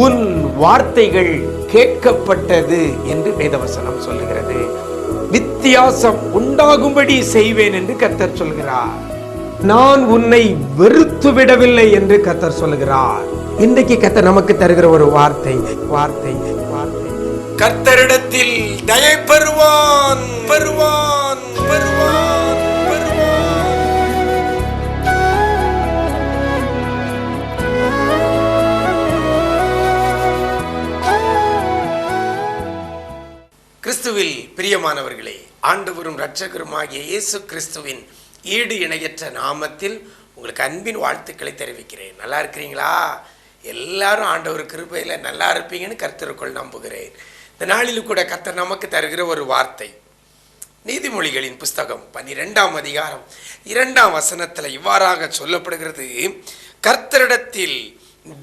உன் வார்த்தைகள் கேட்கப்பட்டது என்று வேதவசனம் சொல்லுகிறது. வித்தியாசம் உண்டாகும்படி செய்வேன் என்று கர்த்தர் சொல்கிறார். நான் உன்னை வெறுத்து விடவில்லை என்று கர்த்தர் சொல்கிறார். இன்றைக்கு கர்த்தர் நமக்கு தருகிற ஒரு வார்த்தை வார்த்தை வார்த்தை கர்த்தரிடத்தில் தயை பெறுவான் பெறுவான் பெறுவான் பெறுவான். கிறிஸ்துவில் பிரியமானவர்களே, ஆண்டவரும் இரட்சகருமாகிய இயேசு கிறிஸ்துவின் ஈடு இணையற்ற நாமத்தில் உங்களுக்கு அன்பின் வாழ்த்துக்களை தெரிவிக்கிறேன். நல்லா இருக்கிறீங்களா? எல்லாரும் ஆண்டவர் கிருபையில் நல்லா இருப்பீங்கன்னு கர்த்தருக்குள் நம்புகிறேன். இந்த நாளில் கூட கர்த்தர் நமக்கு தருகிற ஒரு வார்த்தை, நீதிமொழிகளின் புஸ்தகம் 12ஆம் அதிகாரம் 2ஆம் வசனத்தில் இவ்வாறாக சொல்லப்படுகிறது. கர்த்தரிடத்தில்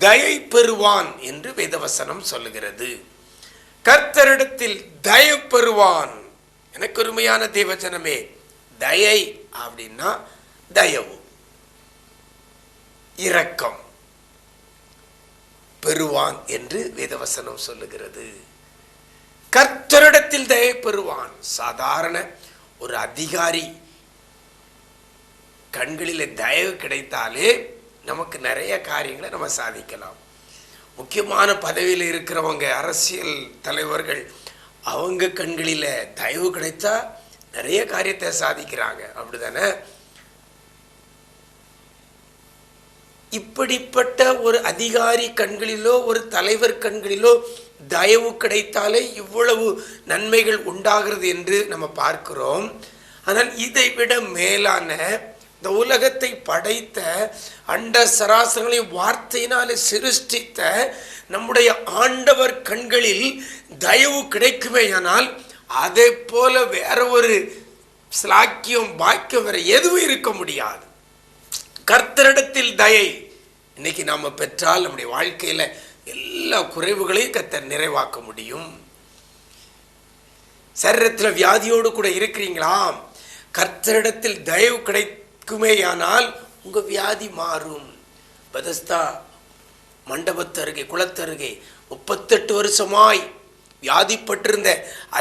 தயை பெறுவான் என்று வேதவசனம் சொல்லுகிறது. கர்த்தரிடத்தில் தயை பெறுவான். எனக்கு உண்மையான தேவஜனமே, தயை அப்படின்னா தயவு, இரக்கம் பெறுவான் என்று வேதவசனம் சொல்லுகிறது. கர்த்தரிடத்தில் தயை பெறுவான். சாதாரண ஒரு அதிகாரி கண்களில் தயவு கிடைத்தாலே நமக்கு நிறைய காரியங்களை நம்ம சாதிக்கலாம். முக்கியமான பதவியில் இருக்கிறவங்க, அரசியல் தலைவர்கள், அவங்க கண்களில் தயவு கிடைத்தா நிறைய காரியத்தை சாதிக்கிறாங்க. அப்படிதானே? இப்படிப்பட்ட ஒரு அதிகாரி கண்களிலோ ஒரு தலைவர் கண்களிலோ தயவு கிடைத்தாலே இவ்வளவு நன்மைகள் உண்டாகிறது என்று நம்ம பார்க்கிறோம். ஆனால் இதை விட மேலான, இந்த உலகத்தை படைத்த, அண்ட சராசரங்களை வார்த்தையினாலே சிருஷ்டித்த நம்முடைய ஆண்டவர் கண்களில் தயவு கிடைக்குமேயானால் அதை போல வேற ஒரு ஸ்லாக்கியம் பாக்கியம் வேற எதுவும் இருக்க முடியாது. கர்த்தரிடத்தில் தயை இன்னைக்கு நாம பெற்றால் நம்முடைய வாழ்க்கையில எல்லா குறைவுகளையும் கர்த்தர் நிறைவாக்க முடியும். சரீரத்தில் வியாதியோடு கூட இருக்கிறீங்களா? கர்த்தரிடத்தில் தயவு கிடைக்குமேயானால் உங்க வியாதி மாறும். பெதஸ்தா மண்டபத்து அருகே, குளத்து அருகே 38 வருஷமாய் வியாதிப்பட்டிருந்த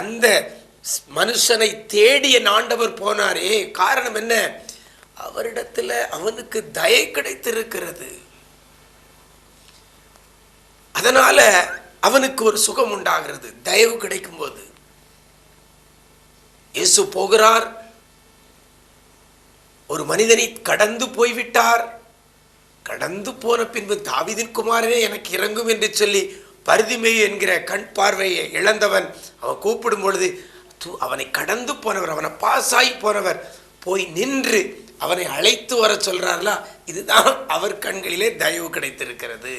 அந்த மனுஷனை தேடிய ஆண்டவர் போனாரே. காரணம் என்ன? அவரிடத்துல அவனுக்கு தயை கிடைத்திருக்கிறது. அதனால அவனுக்கு ஒரு சுகம் உண்டாகிறது தயவு கிடைக்கும் போது. இயேசு போகிறார், ஒரு மனிதனை கடந்து போய்விட்டார். கடந்து போன பின்பு தாவீதின் குமாரனே எனக்கு இறங்கும் என்று சொல்லி பரிதிமேயு என்கிற கண் பார்வையை இழந்தவன் அவன் கூப்பிடும் பொழுது அவனை கடந்து போனவர், அவனை பாசாய் போனவர் போய் நின்று அவனை அழைத்து வர சொல்றார்களா? இதுதான் அவர் கண்களிலே தயவு கிடைத்திருக்கிறது.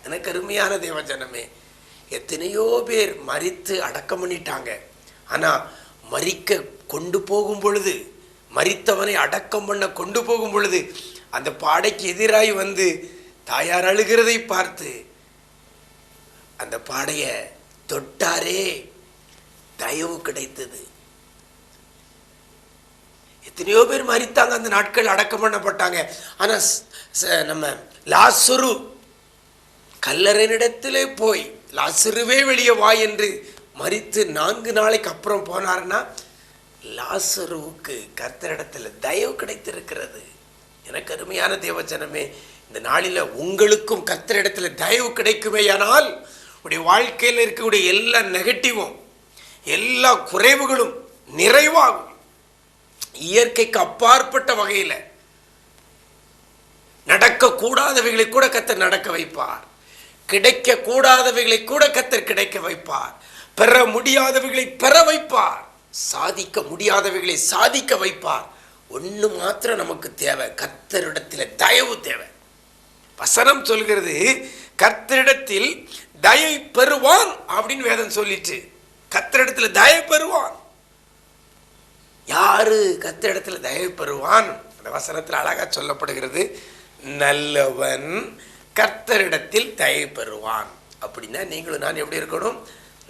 எனக்கு அருமையான தேவஜனமே, எத்தனையோ பேர் மரித்து அடக்கம் பண்ணிட்டாங்க. ஆனா மரிக்க கொண்டு போகும் பொழுது, மரித்தவனை அடக்கம் பண்ண கொண்டு போகும் பொழுது அந்த பாடைக்கு எதிராய் வந்து தாயார் அழுகிறதை பார்த்து அந்த பாடைய தொட்டாரே, தயவு கிடைத்தது. எத்தனையோ பேர் மரித்தாங்க, அந்த நாட்கள் அடக்கம் பண்ணப்பட்டாங்க. ஆனா நம்ம லாசரு கல்லறையினிடத்திலே போய் லாசருவே வெளியே வா என்று மரித்து 4 நாளைக்கு அப்புறம் போனார்னா லாசருவுக்கு கர்த்தரிடத்தில் தயவு கிடைத்திருக்கிறது. எனக்கு அருமையான தேவஜனமே, இந்த நாளில் உங்களுக்கும் கர்த்தரிடத்தில் தயவு கிடைக்குமேயானால் உடைய வாழ்க்கையில் இருக்கக்கூடிய எல்லா நெகட்டிவும், எல்லா குறைவுகளும் நிறைவாகும். இயற்கைக்கு அப்பாற்பட்ட வகையில் நடக்கக்கூடாதவைகளை கூட கர்த்தர் நடக்க வைப்பார். கிடைக்க கூடாதவைகளை கூட கர்த்தர் கிடைக்க வைப்பார். பெற முடியாதவைகளை பெற வைப்பார். சாதிக்க முடியாதவைகளை சாதிக்க வைப்பார். ஒன்று மாத்திரம் நமக்கு தேவை, கர்த்தரிடத்தில் தயவு தேவை. வசனம் சொல்கிறது, கர்த்தரிடத்தில் தயை பெறுவான் அப்படின்னு வேதம் சொல்லிட்டு, கர்த்தரிடத்தில் தயை பெறுவான். யாரு கர்த்தரிடத்தில் தயை பெறுவான்? அந்த வசனத்தில் அழகா சொல்லப்படுகிறது, நல்லவன் கர்த்தரிடத்தில் தயை பெறுவான். அப்படின்னா நீங்களும் நான் எப்படி இருக்கணும்?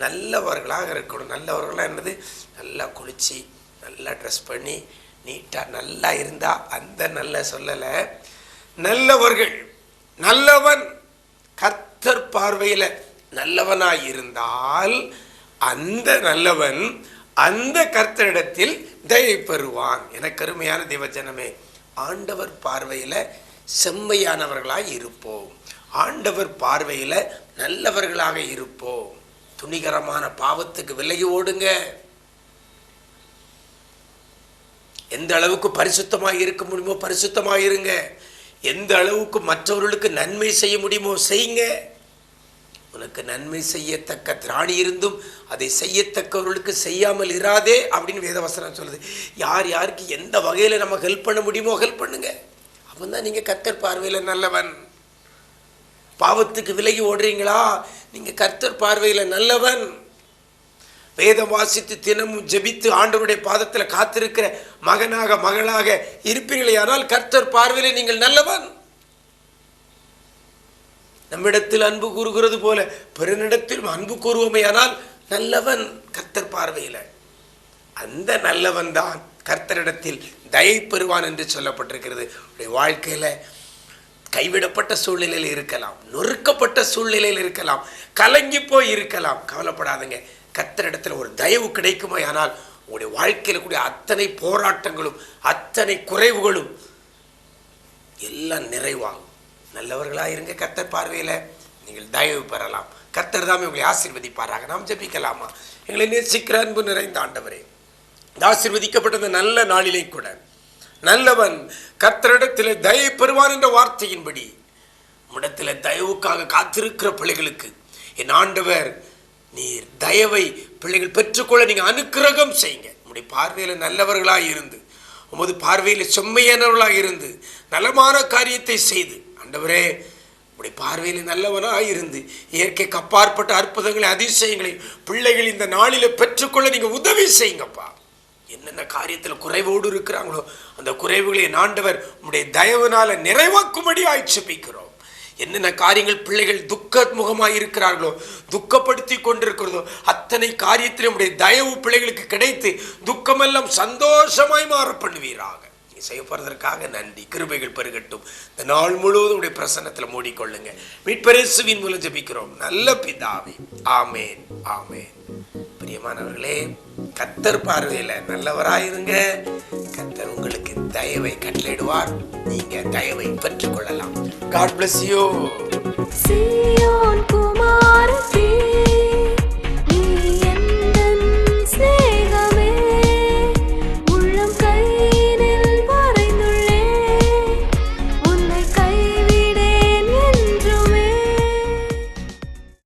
நல்லவர்களாக இருக்கணும். நல்லவர்களாக என்னது? நல்லா குளிச்சு, நல்லா ட்ரெஸ் பண்ணி, நீட்டாக நல்லா இருந்தா அந்த நல்ல சொல்லலை. நல்லவர்கள், நல்லவன் கர்த்தர் பார்வையில நல்லவனாய் இருந்தால் அந்த நல்லவன் அந்த கர்த்தரிடத்தில் தயை பெறுவான். எனக்கு அருமையான தேவஜனமே, ஆண்டவர் பார்வையில செம்மையானவர்களாய் இருப்போம். ஆண்டவர் பார்வையில நல்லவர்களாக இருப்போம். துணிகரமான பாவத்துக்கு விலகி ஓடுங்க. எந்த அளவுக்கு பரிசுத்தமாக இருக்க முடியுமோ பரிசுத்தமாக இருங்க. எந்த அளவுக்கு மற்றவர்களுக்கு நன்மை செய்ய முடியுமோ செய்யுங்க. உனக்கு நன்மை செய்யத்தக்க திராணி இருந்தும் அதை செய்யத்தக்கவர்களுக்கு செய்யாமல் இராதே அப்படின்னு வேதவசனம் சொல்லுது. யார் யாருக்கு எந்த வகையில் நம்ம ஹெல்ப் பண்ண முடியுமோ ஹெல்ப் பண்ணுங்க. அப்போ தான் நீங்கள் கர்த்தர் பார்வையில் நல்லவன். பாவத்துக்கு விலகி ஓடுறீங்களா? நீங்கள் கர்த்தர் பார்வையில் நல்லவன். வேதம் வாசித்து தினமும் ஜெபித்து ஆண்டவருடைய பாதத்தில் காத்திருக்கிற மகனாக மகளாக இருப்பீர்களே, ஆனால் கர்த்தர் பார்வையில் நீங்கள் நல்லவன். நம்மிடத்தில் அன்பு கூறுகிறது போல பிறனிடத்திலும் அன்பு கூறுவோமே, ஆனால் நல்லவன் கர்த்தர் பார்வையில். அந்த நல்லவன் தான் கர்த்தரிடத்தில் தயை பெறுவான் என்று சொல்லப்பட்டிருக்கிறது. வாழ்க்கையில் கைவிடப்பட்ட சூழ்நிலையில் இருக்கலாம், நொறுக்கப்பட்ட சூழ்நிலையில் இருக்கலாம், கலங்கி போய் இருக்கலாம். கவலைப்படாதுங்க. கர்த்தரிடத்தில் ஒரு தயவு கிடைக்குமா, ஆனால் உங்களுடைய வாழ்க்கையில் கூடிய அத்தனை போராட்டங்களும் அத்தனை குறைவுகளும் எல்லாம் நிறைவாகும். நல்லவர்களாக இருங்க. கர்த்தர் பார்வையில் நீங்கள் தயவு பெறலாம். கர்த்தர் தான் உங்களை ஆசீர்வதிப்பாராக. நாம் ஜெபிக்கலாமா? எங்களை நேசிக்கிற அன்பு நிறைந்த ஆண்டவரே, ஆசீர்வதிக்கப்பட்ட நல்ல நாளிலே கூட நல்லவன் கர்த்தரிடத்தில் தயை பெறுவான் என்ற வார்த்தையின்படி உம்மிடத்தில் தயவுக்காக காத்திருக்கிற பிள்ளைகளுக்கு என் ஆண்டவர் நீர் தயவை பிள்ளைகள் பெற்றுக்கொள்ள நீங்கள் அனுக்கிரகம் செய்யுங்க. உம்முடைய பார்வையில் நல்லவர்களாக இருந்து, உமது பார்வையில் செம்மையானவர்களாக இருந்து நலமான காரியத்தை செய்து, ஆண்டவரே உம்முடைய பார்வையில் நல்லவனாக இருந்து இயற்கைக்கு அப்பாற்பட்ட அற்புதங்களை அதிசயங்களை பிள்ளைகள் இந்த நாளில் பெற்றுக்கொள்ள நீங்கள் உதவி செய்யுங்கப்பா. என்னென்ன காரியத்தில் குறைவோடு இருக்கிறாங்களோ அந்த குறைவுகளை ஆண்டவர் உம்முடைய தயவுனால நிறைவாக்கும்படி ஆட்சேபிக்கிறோம். என்னென்ன காரியங்கள் பிள்ளைகள் துக்க முகமாக இருக்கிறார்களோ, துக்கப்படுத்தி கொண்டிருக்கிறதோ, அத்தனை காரியத்தில் உம்முடைய தயவு பிள்ளைகளுக்கு கிடைத்து துக்கமெல்லாம் சந்தோஷமாய் மாற பண்ணுவீராக. நீ செய்ய போறதற்காக நன்றி. கிருபைகள் பெருகட்டும். இந்த நாள் முழுவதும் உடைய பிரசன்னத்தில் மூடிக்கொள்ளுங்க. மீட்பர் இயேசுவின் மூலம் ஜெபிக்கிறோம் நல்ல பிதாவே. ஆமேன், ஆமேன். பிரியமானவர்களே, கர்த்தர் பார்வையில் நல்லவராயிருங்க. கர்த்தர் உங்களுக்கு தயவை கட்டளையிடுவார். நீங்க தயவை பெற்றுக்கொள்ளலாம். God bless you.